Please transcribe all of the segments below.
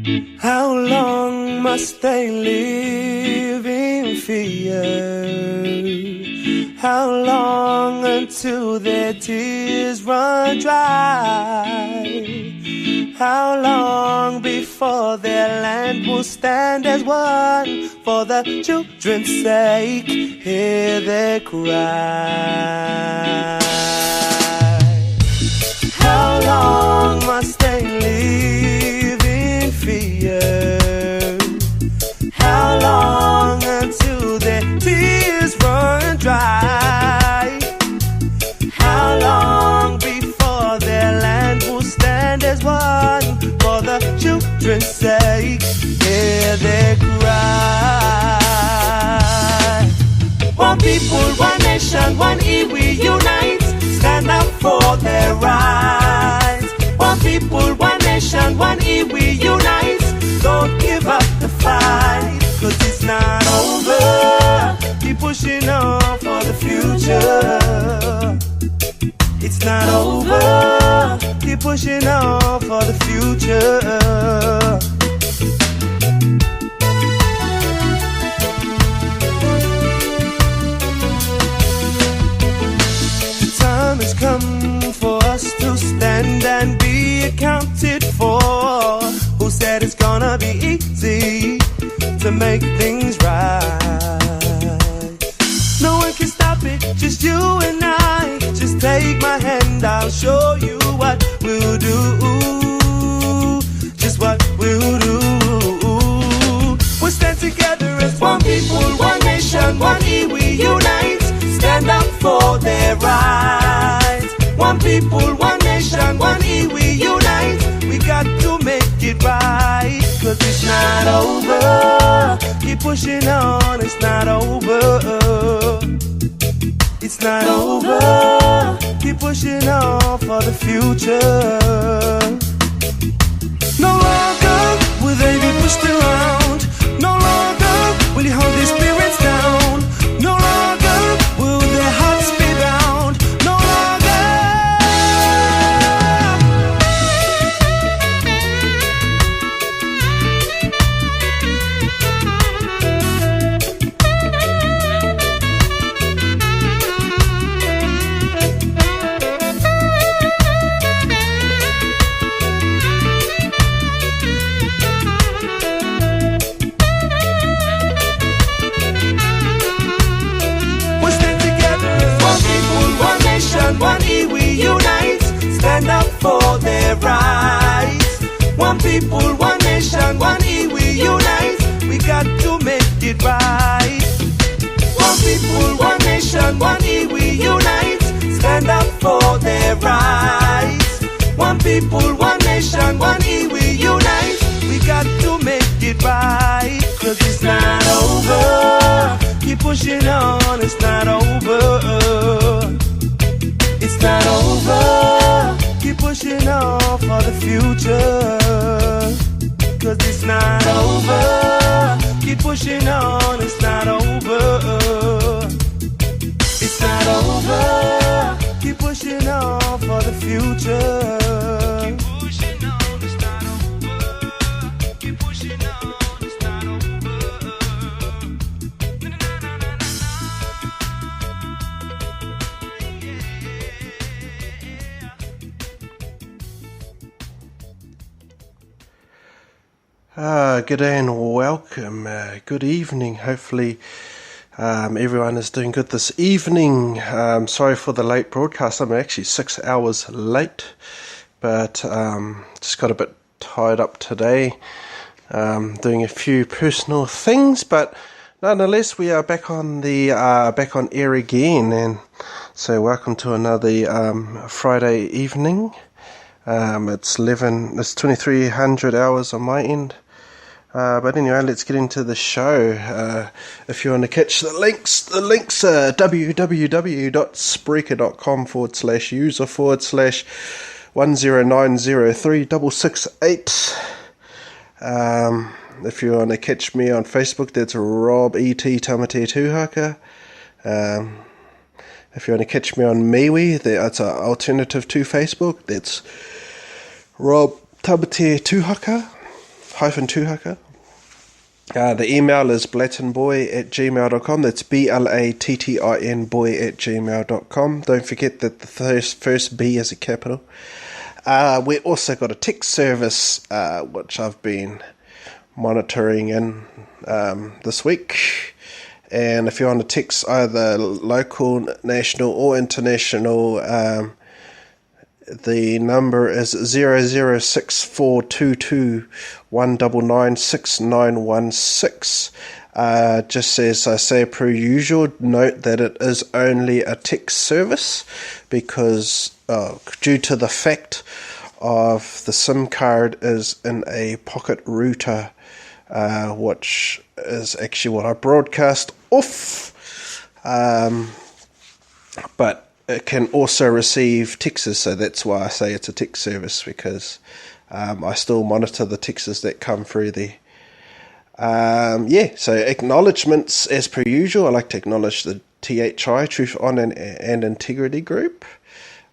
How long must they live in fear? How long until their tears run dry? How long before their land will stand as one? For the children's sake, hear their cry. How long must they live in fear? How long until their tears run dry? How long before their land will stand as one? For the children's sake, hear their cry. One people, one nation, one we unite. Stand up for their rights. One people, one nation, one we unite. Don't give up the fight, 'cause it's not over. Keep pushing on for the future. It's not over. Keep pushing on for the future. Has come for us to stand and be accounted for. Who said it's gonna be easy to make things right? No one can stop it, just you and I. Just take my hand, I'll show you what we'll do. Just what we'll do. We'll stand together as one people, one nation, one we unite. Stand up for their rights. One people, one nation, one we unite. We got to make it right, 'cause it's not over. Keep pushing on, it's not over. It's not over. Keep pushing on for the future. No longer will they be pushed around. No longer will you hold their spirits down. No longer will their hearts be bound. No longer. One we unite, stand up for their rights. One people, one nation, one we unite. We got to make it right. One people, one nation, one we unite. Stand up for their rights. One people, one nation, one we unite. We got to make it right, 'cause it's not over. Keep pushing on, it's not over. It's not over. Keep pushing on for the future, 'cause it's not over. Keep pushing on, it's not over. It's not over. Keep pushing on for the future. Keep pushing on, it's not over. Keep pushing on, it's not over. Good day and welcome. Good evening. Hopefully everyone is doing good this evening. Sorry for the late broadcast. I'm actually 6 hours late, but just got a bit tied up today doing a few personal things. But nonetheless, we are back on the back on air again, and so welcome to another Friday evening. It's 2300 hours on my end. But anyway, let's get into the show. If you want to catch the links are www.spreaker.com/user/10903668. If you want to catch me on Facebook, that's Rob E.T. Tamate Tuhaka. If you want to catch me on MeWe, that's an alternative to Facebook, that's Rob Tamate Tuhaka. Tuhaka. The email is blattinboy@gmail.com. That's BLATTIN boy@gmail.com. Don't forget that the first B is a capital. We also got a text service, which I've been monitoring in this week. And if you want to text either local, national or international, the number is 006422199696. Just as I say per usual, note that it is only a text service because due to the fact of the SIM card is in a pocket router, which is actually what I broadcast off, but it can also receive texts, so that's why I say it's a text service, because I still monitor the texts that come through there. So acknowledgements as per usual. I like to acknowledge the THI, Truth, Honour and Integrity Group,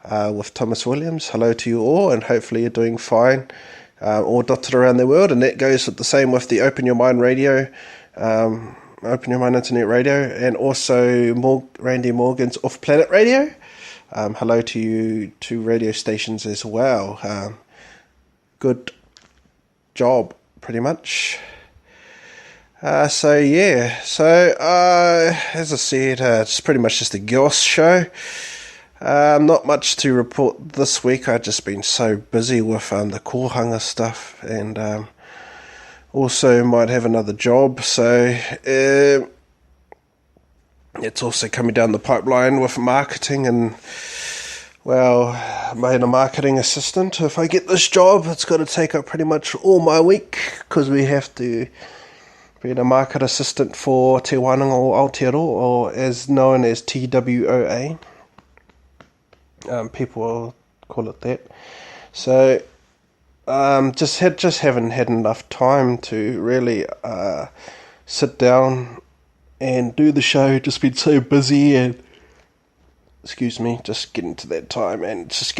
with Thomas Williams. Hello to you all, and hopefully you're doing fine, all dotted around the world, and that goes with the same with the Open Your Mind Radio, Open Your Mind Internet Radio, and also Randy Morgan's Off Planet Radio. Hello to you, two radio stations as well. Good job, pretty much. As I said, it's pretty much just a Ghost show. Not much to report this week. I've just been so busy with the kohanga stuff, and also might have another job, so it's also coming down the pipeline with marketing, and well, being a marketing assistant, if I get this job, it's going to take up pretty much all my week, because we have to be a market assistant for Te Wānanga o Aotearoa, or as known as TWOA. People call it that. So just haven't had enough time to really sit down and do the show. Just been so busy, and just getting to that time, and just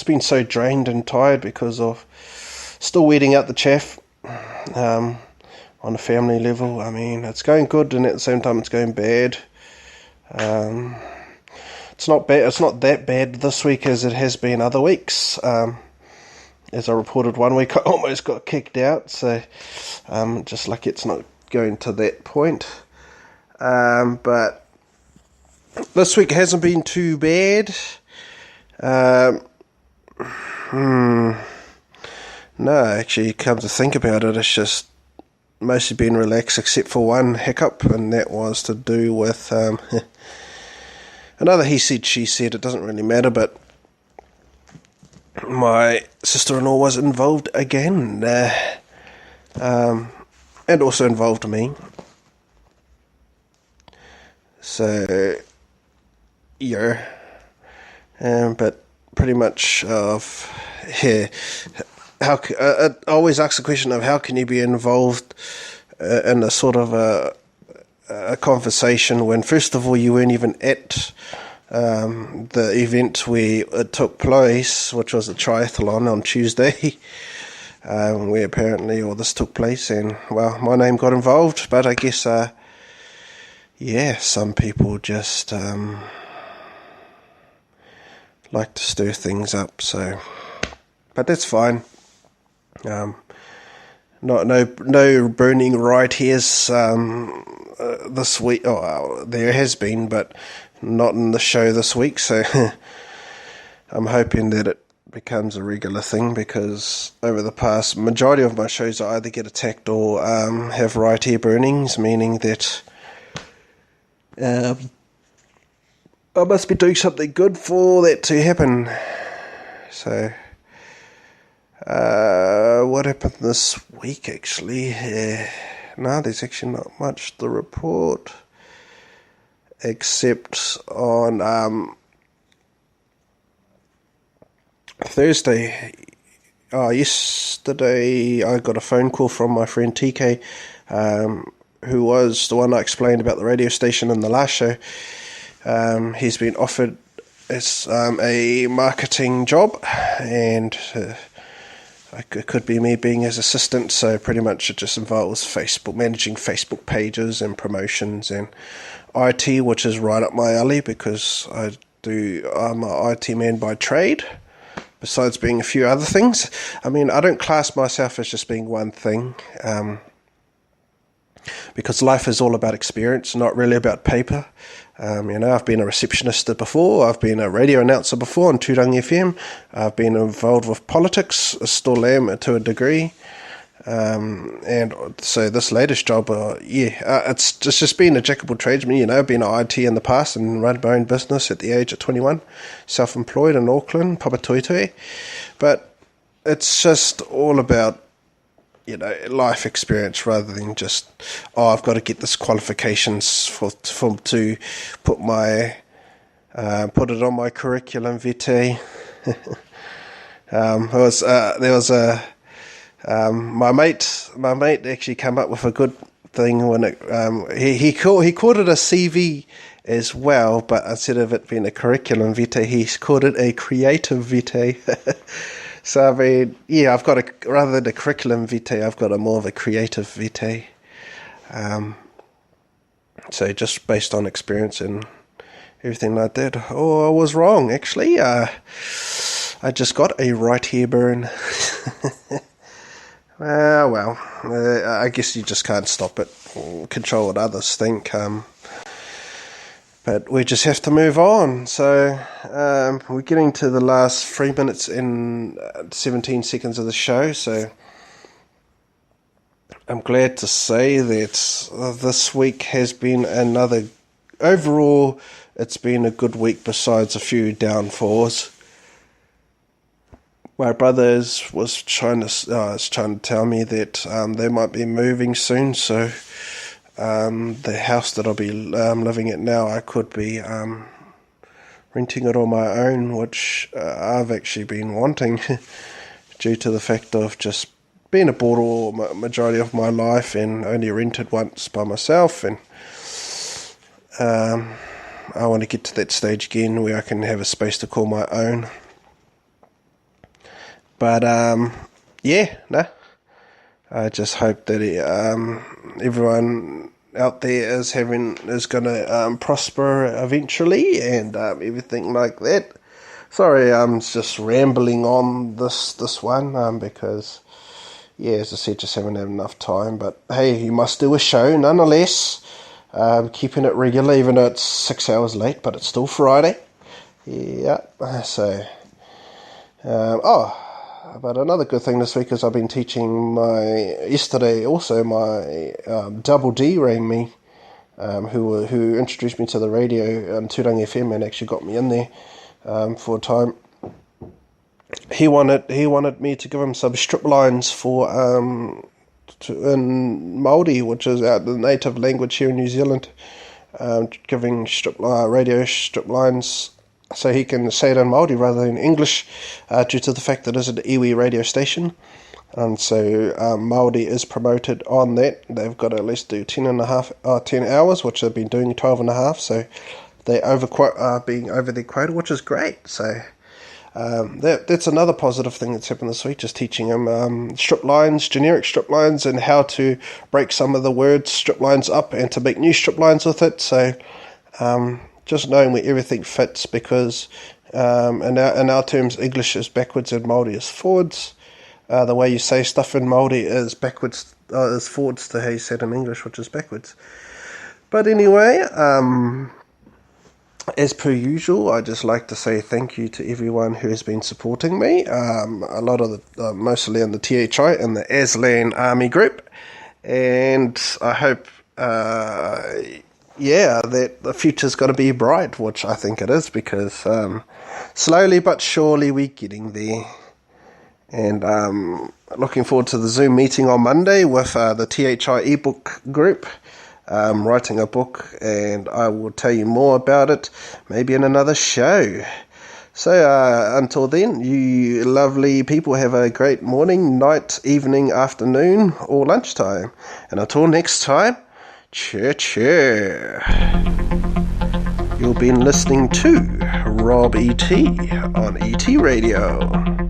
been so drained and tired because of still weeding out the chaff on a family level. I mean, it's going good, and at the same time it's going bad. It's not bad. It's not that bad this week as it has been other weeks. As I reported one week, I almost got kicked out. So, just lucky it's not going to that point. But this week hasn't been too bad. No, actually, come to think about it, it's just mostly been relaxed, except for one hiccup, and that was to do with another he said, she said. It doesn't really matter, but my sister-in-law was involved again, and also involved me. So, yeah, but pretty much I always ask the question of how can you be involved in a sort of a conversation when, first of all, you weren't even at the event where it took place, which was a triathlon on Tuesday, where apparently all this took place, and, well, my name got involved, but I guess, some people just like to stir things up, so, but that's fine. No burning right hairs this week. Oh, there has been, but not in the show this week. So I'm hoping that it becomes a regular thing, because over the past majority of my shows, I either get attacked or have right hair burnings, meaning that I must be doing something good for that to happen. So. What happened this week, actually? No, there's actually not much to report, except on Thursday. Yesterday I got a phone call from my friend TK, who was the one I explained about the radio station in the last show. He's been offered a marketing job, and it could be me being his assistant, so pretty much it just involves managing Facebook pages and promotions and IT, which is right up my alley because I'm an IT man by trade, besides being a few other things. I mean, I don't class myself as just being one thing, because life is all about experience, not really about paper. I've been a receptionist before, I've been a radio announcer before on Tūrangi FM, I've been involved with politics, I still am to a degree, and so this latest job, it's just been a jack of all tradesman. I've been at IT in the past and run my own business at the age of 21, self-employed in Auckland, Papatoetoe, but it's just all about life experience rather than just, I've got to get this qualifications to put it on my curriculum vitae. My mate actually came up with a good thing when he called it a CV as well, but instead of it being a curriculum vitae, he's called it a creative vitae. So, I mean, I've got rather than a curriculum vitae, I've got more of a creative vitae. So just based on experience and everything like that. Oh, I was wrong, actually. I just got a right ear burn. I guess you just can't stop it or control what others think. But we just have to move on. So we're getting to the last 3 minutes and 17 seconds of the show. So I'm glad to say that this week has been overall, it's been a good week besides a few downfalls. My brother was trying to tell me that they might be moving soon, so the house that I'll be living at now, I could be renting it on my own, which I've actually been wanting due to the fact of just being abroad all majority of my life and only rented once by myself, and I want to get to that stage again where I can have a space to call my own. But I just hope that everyone out there is going to prosper eventually and everything like that. Sorry, I'm just rambling on this one because, as I said, just haven't had enough time. But hey, you must do a show nonetheless. Keeping it regular, even though it's 6 hours late, but it's still Friday. Yeah. So, but another good thing this week is I've been teaching yesterday also my Double D rang me, who introduced me to the radio on Tūrangi FM and actually got me in there for a time. He wanted me to give him some strip lines for in Māori, which is the native language here in New Zealand, giving radio strip lines so he can say it in Māori rather than English, due to the fact that it is an iwi radio station. And so Māori is promoted on that. They've got to at least do 10 hours, which they've been doing 12 and a half. So they are being over their quota, which is great. So that's another positive thing that's happened this week, just teaching them strip lines, generic strip lines, and how to break some of the words strip lines up and to make new strip lines with it. So just knowing where everything fits, because in our terms, English is backwards and Māori is forwards. The way you say stuff in Māori is backwards, is forwards to how you say it in English, which is backwards. But anyway, as per usual, I just like to say thank you to everyone who has been supporting me. A lot of mostly in the THI and the Aslan Army group, and I hope that the future's going to be bright, which I think it is, because slowly but surely we're getting there. And looking forward to the Zoom meeting on Monday with the THI ebook group, writing a book, and I will tell you more about it maybe in another show. So until then, you lovely people have a great morning, night, evening, afternoon, or lunchtime. And until next time, cheer. You've been listening to Rob E.T. on E.T. Radio.